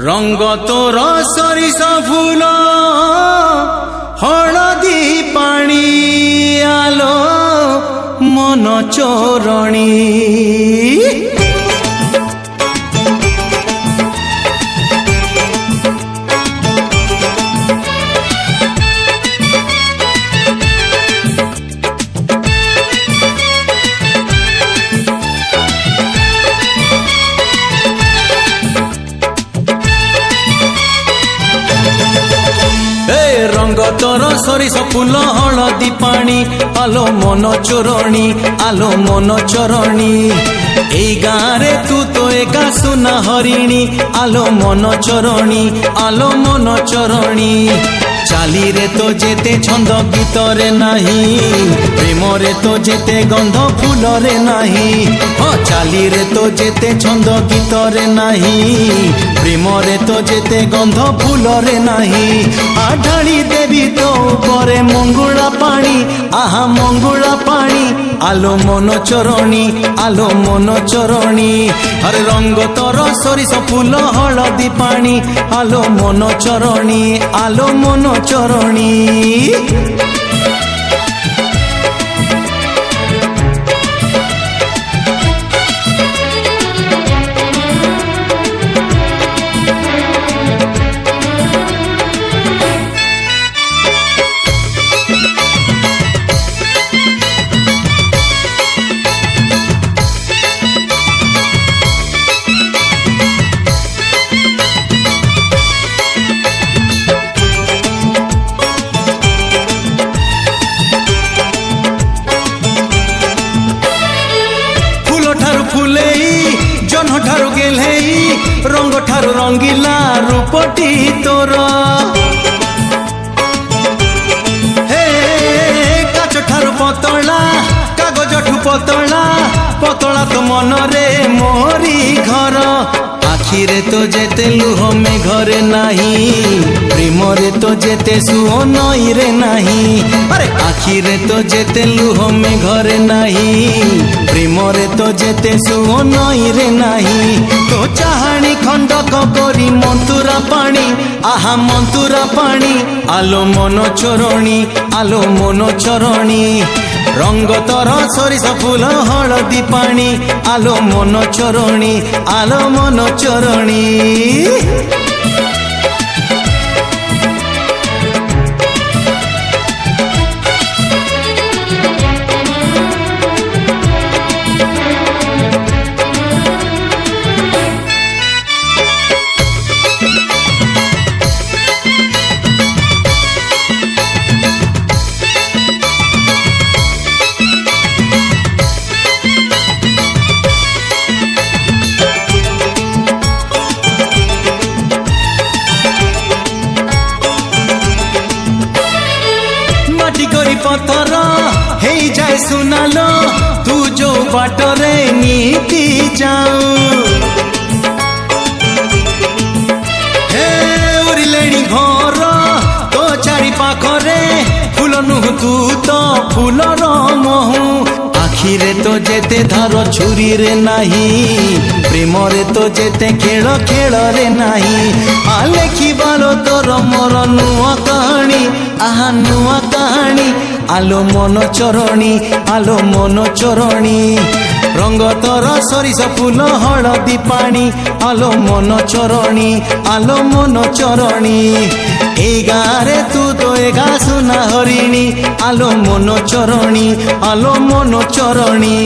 रंग तोर सरिस फूल हलदी पानी आलो मन चोरणी रंग तोर सरिस फूल हलदी पानी आलो मन चोरणी आलो मन चोरणी ए गाँरे तू तो एका सुना हरिणी आलो मन चोरणी आलो मन चोरणी चाली रे तो जेते छंद गीतरे नाही प्रेम रे तो जेते गंध फूल रे नाही हाँ चाली रे तो जेते छंद गीतरे नाही प्रेम रे तो जेते गंध फूल रे नाही आढाली देवी तो परे मंगुला पानी आहा मंगुला पानी आलो मन चोरणी आलो मन चोरणी अरे रंग तोर सरिस फूल हलदी पानी आलो मन चोरणी आलो मन चोरणी जन ठारू गेले रंग ठारू रंगीला रूपटी तोर हे काच ठारू पतला कागज ठू पतला पतला तो मन रे मोरी घर आखिरे तो जेते लुह में घरे नाही प्रेम रे तो जेते सुह नई रे नाही अरे आखिरे तो जेते लुह में घरे नाही प्रेम रे तो जेते सुह नई रे नाही तो चाहाणी खंडक करी मंतुरा पानी आहा मंतुरा पानी आलो मन चोरणी आलो मन चोरणी रंग तोर सरिस फूल हलदी पानी आलो मन चोरणी आलो मन चोरणी पथर हे जाए सुनालो तू जो बाटरे नीति जाऊ हे उड़िलेणी घर तो चारि पाखरे फूल नुह तू तो फूलर महू आखिरे तो जेते धार छुरी रे नाही प्रेम रे तो जेते खेल खेल रे नाही आ लेखिबालो तोर मोर नुआ कहानी आहा नुआ कहानी आलो मन चोरणी आलो मन चोरणी रंग तोर सरिस फूल हलदी पानी आलो मन चोरणी आलो मन चोरणी ए गाँरे तू तो एका सुना हरिणी आलो मन चोरणी आलो मन चोरणी।